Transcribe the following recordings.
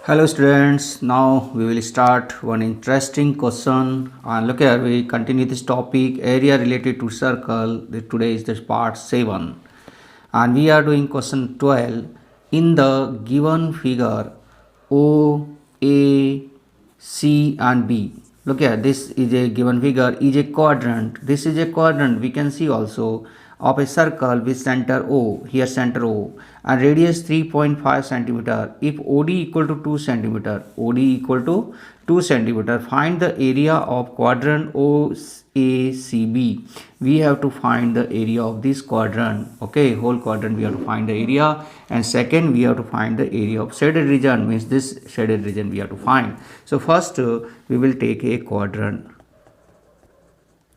Hello students, now we will start one interesting question and look here we continue this topic area related to circle. Today is the part 7 and we are doing question 12 in the given figure O, A, C and B. Look here, this is a given figure is a quadrant. This is a quadrant we can see also of a circle with center O, here center O and radius 3.5 centimeter. If OD equal to 2 centimeter, OD equal to 2 centimeter, find the area of quadrant OACB. We have to find the area of this quadrant. Okay, whole quadrant we have to find the area, and second we have to find the area of shaded region, means this shaded region we have to find. So first we will take a quadrant.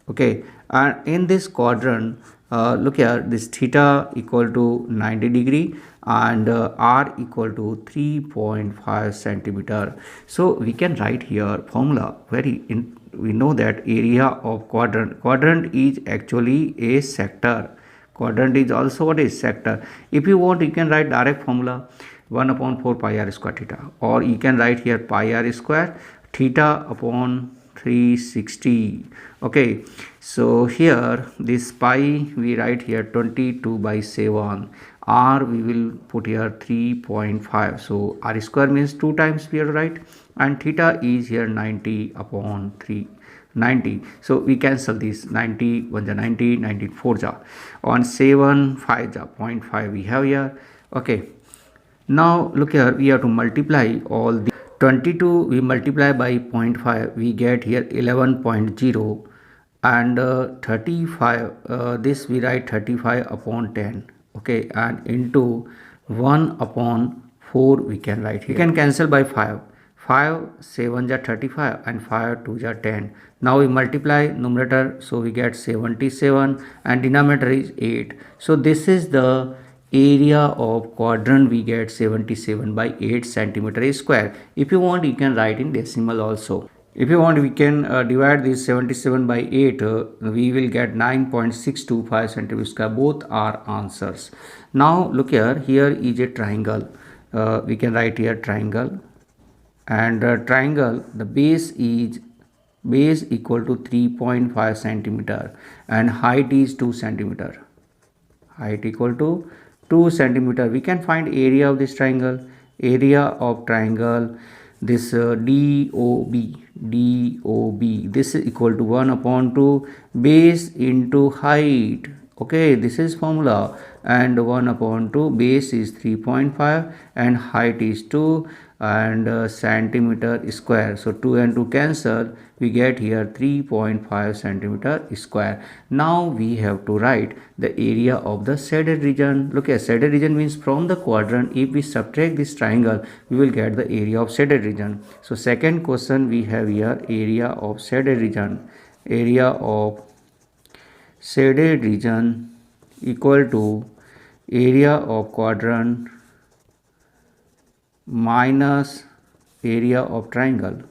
Okay, and in this quadrant look here, this theta equal to 90 degree and r equal to 3.5 centimeter. So we can write here formula we know that area of quadrant is actually a sector. Quadrant is also what is sector. If you want, you can write direct formula 1 upon 4 pi r square theta, or you can write here pi r square theta upon 360. Okay, so here this pi we write here 22 by 7, r we will put here 3.5, so r square means 2 times we are right, and theta is here 90 upon 390. So we cancel this 90 1 ja 90, 90 4 ja, on 7 5 ja 0.5 we have here. Okay, now look here, we have to multiply all the 22 we multiply by 0.5, we get here 11.0, and 35 this we write 35 upon 10. Okay, and into 1 upon 4 we can write here. We can cancel by 5. 5 7 ja 35 and 5 2 ja 10. Now we multiply numerator, so we get 77 and denominator is 8. So this is the area of quadrant, we get 77 by 8 centimeter square. If you want, you can write in decimal also. If you want, we can divide this 77 by 8, we will get 9.625 centimeter square. Both are answers. Now look here, here is a triangle. We can write here triangle, and triangle, the base equal to 3.5 centimeter and height is 2 centimeter. Height equal to 2 centimeter. We can find area of this triangle. Area of triangle, this DOB, this is equal to 1 upon 2 base into height. Okay, this is formula, and 1 upon 2 base is 3.5 and height is 2 and centimeter square. So 2 and 2 cancel, we get here 3.5 centimeter square. Now we have to write the area of the shaded region. Look at shaded region means from the quadrant, if we subtract this triangle, we will get the area of shaded region. So second question we have here, area of shaded region. Area of shaded region equal to area of quadrant minus area of triangle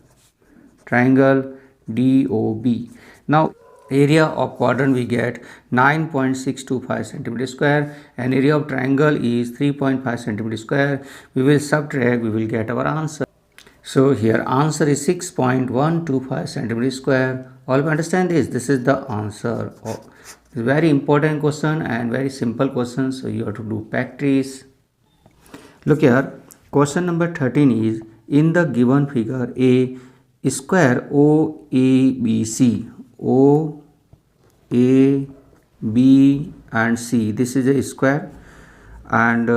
DOB. Now area of quadrant we get 9.625 centimeter square and area of triangle is 3.5 centimeter square. We will subtract, we will get our answer. So here answer is 6.125 centimeter square. All of you understand this? This is the answer. It's very important question and very simple question, so you have to do practice. Look here, question number 13 is in the given figure a square OABC, O, A, B and C, this is a square, and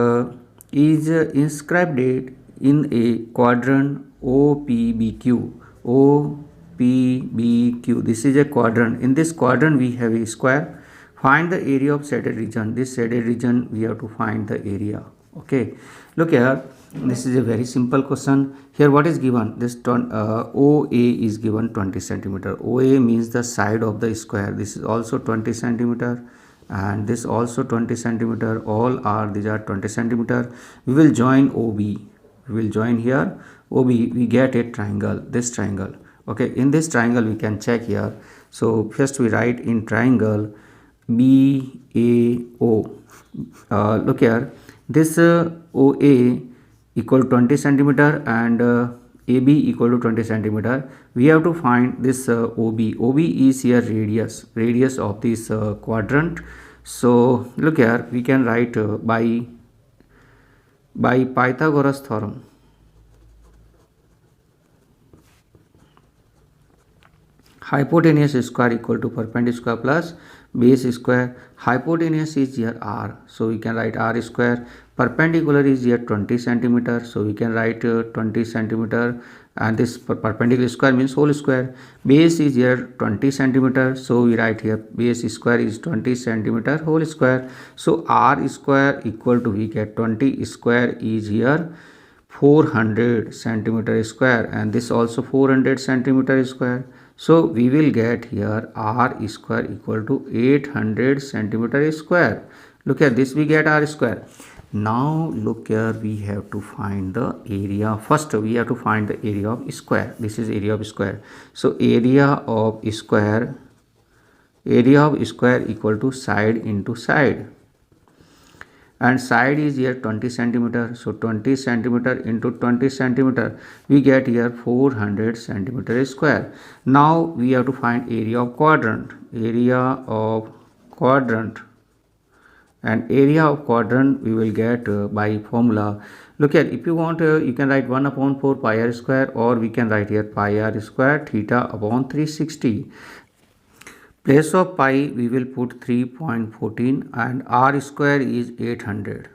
is inscribed in a quadrant OPBQ. OPBQ, this is a quadrant. In this quadrant we have a square. Find the area of shaded region. This shaded region we have to find the area. Okay, look here, this is a very simple question. Here what is given? This OA is given 20 centimeter. OA means the side of the square. This is also 20 centimeter and this also 20 centimeter. All are, these are 20 centimeter. We will join OB. We will join here OB. We get a triangle, this triangle. Okay, in this triangle we can check here. So first we write in triangle BAO. Look here, this OA equal to 20 centimeter and AB equal to 20 centimeter. We have to find this OB. OB is here radius of this quadrant. So look here, we can write by Pythagoras theorem. Hypotenuse square equal to perpendicular plus base square. Hypotenuse is here r, so we can write r square. Perpendicular is here 20 centimeter, so we can write 20 centimeter, and this perpendicular square means whole square. Base is here 20 centimeter, so we write here base square is 20 centimeter whole square. So r square equal to, we get 20 square is here 400 centimeter square, and this also 400 centimeter square. So we will get here r square equal to 800 centimeter square. Look at this, we get r square. Now look here, we have to find the area. First we have to find the area of square. This is area of square. So area of square equal to side into side, and side is here 20 centimeter, so 20 centimeter into 20 centimeter, we get here 400 centimeter square. Now we have to find area of quadrant. And area of quadrant we will get by formula. Look at, if you want you can write 1 upon 4 pi r square, or we can write here pi r square theta upon 360. Place of pi we will put 3.14, and r square is 800.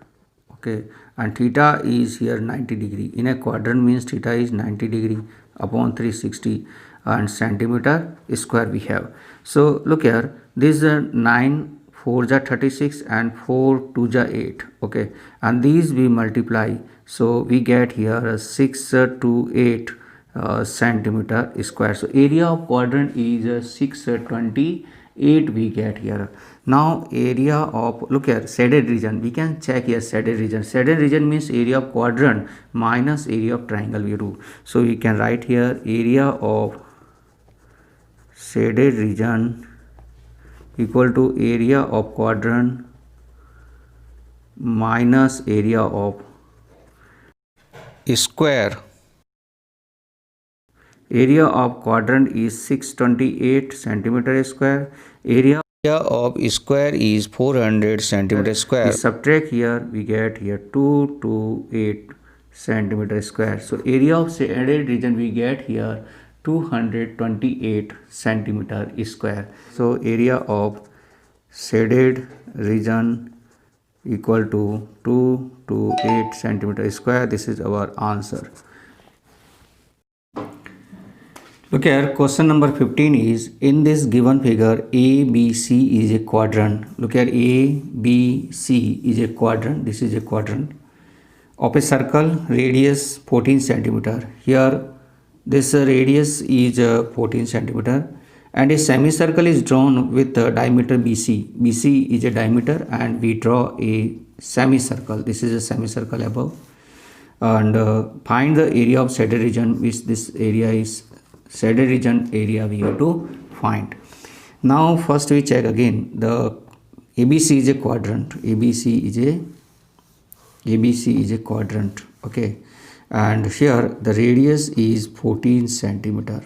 Okay, and theta is here 90 degree. In a quadrant means theta is 90 degree upon 360, and centimeter square we have. So look here, this is 9 4 ja 36 and 4 2 ja 8. Okay, and these we multiply, so we get here 6 to 8 centimeter square. So area of quadrant is 628 we get here. Now area of, look here, shaded region, we can check here shaded region. Shaded region means area of quadrant minus area of triangle we do. So we can write here area of shaded region equal to area of quadrant minus area of square. Area of quadrant is 628 centimeter square. Area of square is 400 centimeter square. We subtract here, we get here 228 centimeter square. So area of shaded region we get here 228 centimeter square. So area of shaded region equal to 228 centimeter square. This is our answer. Look here, question number 15 is, in this given figure ABC is a quadrant. Look here, ABC is a quadrant. This is a quadrant of a circle, radius 14 centimeter. Here this radius is 14 centimeter, and a semicircle is drawn with diameter BC. BC is a diameter, and we draw a semicircle. This is a semicircle above, and find the area of shaded region, which this area is shaded region area we have to find. Now first we check again, the ABC is a quadrant. ABC is a quadrant. Okay, and here the radius is 14 centimeter.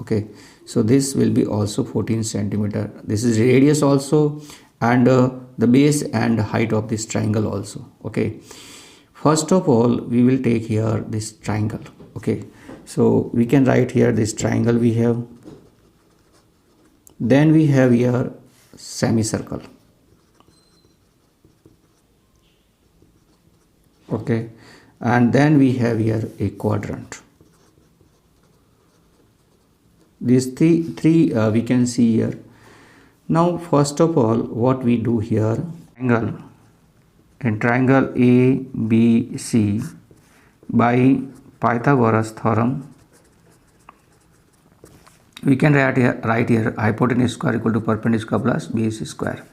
Okay, so this will be also 14 centimeter. This is radius also, and the base and height of this triangle also. Okay, first of all we will take here this triangle. Okay, so we can write here this triangle we have, then we have here semicircle. Okay, and then we have here a quadrant. These three we can see here. Now first of all what we do here, in triangle ABC by Pythagoras theorem, we can write here hypotenuse square equal to perpendicular plus base square.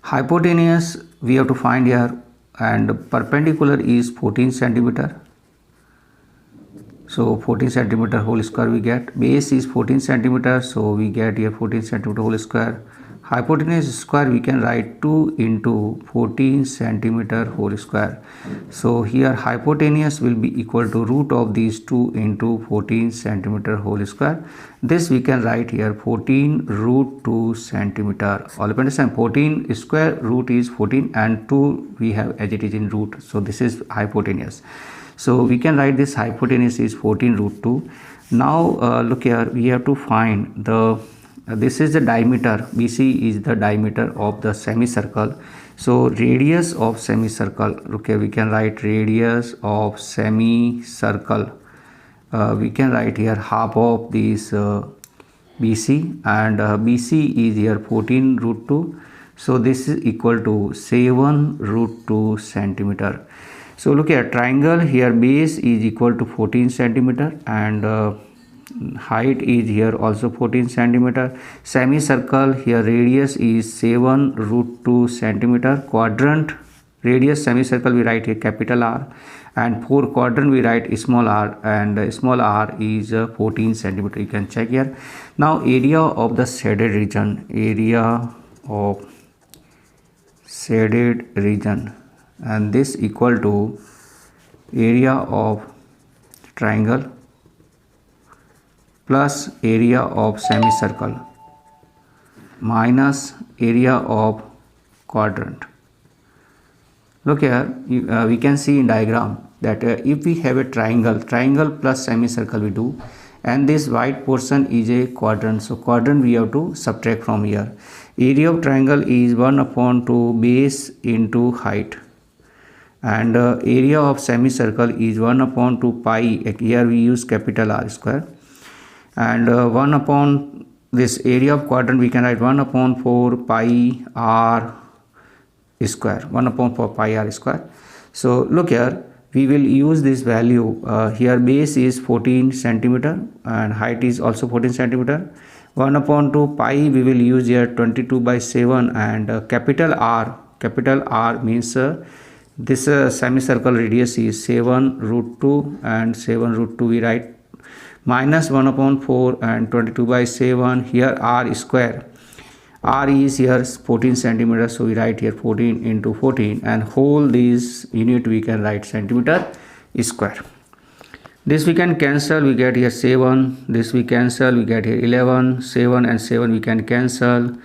Hypotenuse we have to find here, and perpendicular is 14 centimeter. So 14 centimeter whole square we get. Base is 14 centimeter, so we get here 14 centimeter whole square. hypotenuse square we can write 2 into 14 centimeter whole square. So here hypotenuse will be equal to root of these 2 into 14 centimeter whole square. This we can write here 14 root 2 centimeter. All of understand 14 square root is 14 and 2 we have as it is in root. So this is hypotenuse. So we can write this hypotenuse is 14 root 2. Now look here, we have to find the this is the diameter. BC is the diameter of the semicircle. So radius of semicircle, okay, we can write radius of semicircle. We can write here half of this BC, and BC is here 14 root 2. So this is equal to 7 root 2 centimeter. So look here, triangle here base is equal to 14 centimeter and height is here also 14 centimeter. Semicircle here radius is 7 root 2 centimeter. Quadrant radius semicircle we write here capital R, and for quadrant we write small r, and small r is 14 centimeter. You can check here. Now area of the shaded region, area of shaded region, and this equal to area of triangle plus area of semicircle minus area of quadrant. Look here, we can see in diagram that if we have a triangle plus semicircle we do, and this white portion is a quadrant, so quadrant we have to subtract from here. Area of triangle is 1 upon 2 base into height, and area of semicircle is 1 upon 2 pi, here we use capital R square, and 1 upon this area of quadrant we can write 1 upon 4 pi r square, 1 upon 4 pi r square. So look here, we will use this value here base is 14 centimeter and height is also 14 centimeter. 1 upon 2 pi we will use here 22 by 7, and capital R means this semicircle radius is 7 root 2, and 7 root 2 we write minus 1 upon 4 and 22 by 7. Here r square, r is here 14 centimeter, so we write here 14 into 14, and whole this unit we can write centimeter square. This we can cancel, we get here 7, this we cancel, we get here 11, 7 and 7 we can cancel,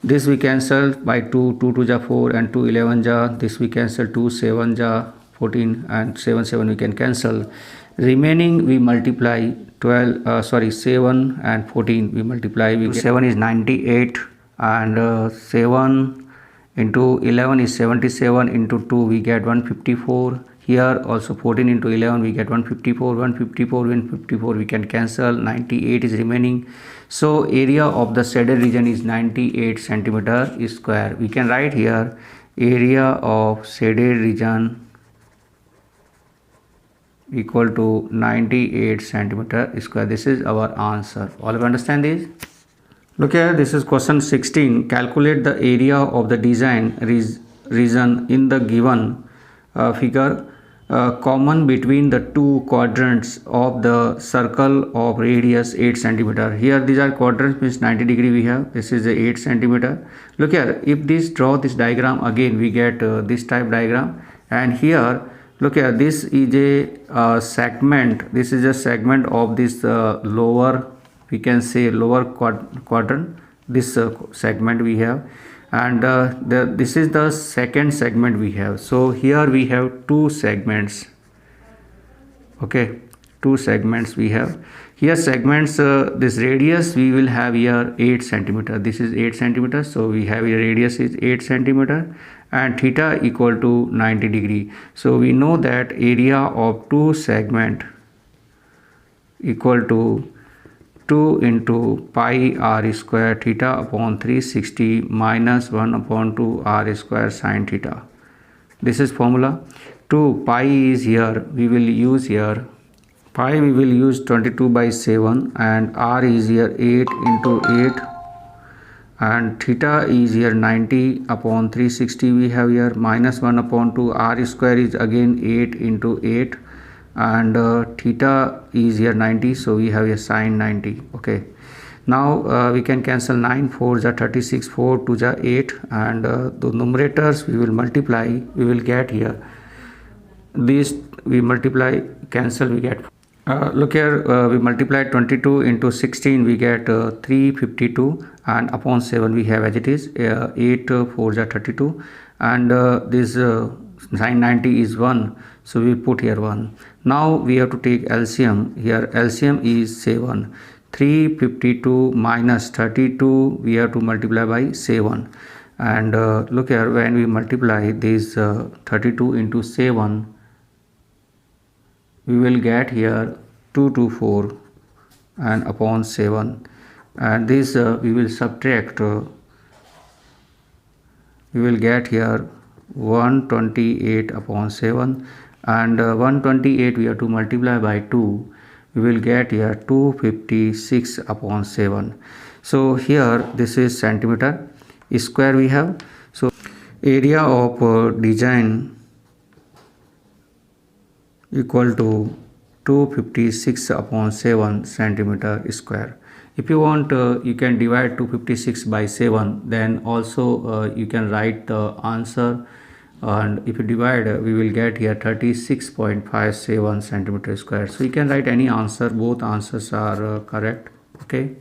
this we cancel by 2, 2 ja 4 and 2 11 ja, this we cancel 2 7 ja 14 and 7 we can cancel. Remaining we multiply 7 and 14 we multiply, we 7 is 98, and 7 into 11 is 77, into 2 we get 154. Here also 14 into 11 we get 154 we can cancel, 98 is remaining. So area of the shaded region is 98 centimeter square. We can write here area of shaded region equal to 98 centimeter square. This is our answer. All of you understand this? Look here, this is question 16. Calculate the area of the design region in the given figure common between the two quadrants of the circle of radius 8 centimeter. Here these are quadrants, means 90 degree we have. This is the 8 centimeter. Look here, if this draw this diagram again we get this type diagram, and here look here, this is a segment. This is a segment of this lower, we can say lower quadrant, this segment we have, and this is the second segment we have. So here we have two segments, okay, two segments we have here. Segments, this radius we will have here 8 centimeter, this is 8 centimeter, so we have here radius is 8 centimeter and theta equal to 90 degree. So we know that area of two segment equal to 2 into pi r square theta upon 360 minus 1 upon 2 r square sine theta. This is formula. 2 pi is here, we will use here pi, we will use 22 by 7, and r is here 8 into 8, and theta is here 90 upon 360 we have here, minus 1 upon 2 r square is again 8 into 8, and theta is here 90, so we have a sine 90. Okay, Now we can cancel 9 4 is 36, 4 2 is 8, and the numerators we will multiply, we will get here these, we multiply, cancel, we get look here, we multiply 22 into 16, we get 352, and upon 7 we have as it is 8 4 is 32, and this 990 is 1, so we put here 1. Now we have to take LCM. Here LCM is 7. 352 minus 32 we have to multiply by 7, and look here, when we multiply this 32 into 7, we will get here 224 and upon 7, and this we will subtract, we will get here 128 upon 7, and 128 we have to multiply by 2, we will get here 256 upon 7. So here this is centimeter square we have. So area of design equal to 256 upon 7 centimeter square. If you want, you can divide 256 by 7, then also you can write the answer, and if you divide, we will get here 36.57 centimeter square. So you can write any answer, both answers are correct. Okay.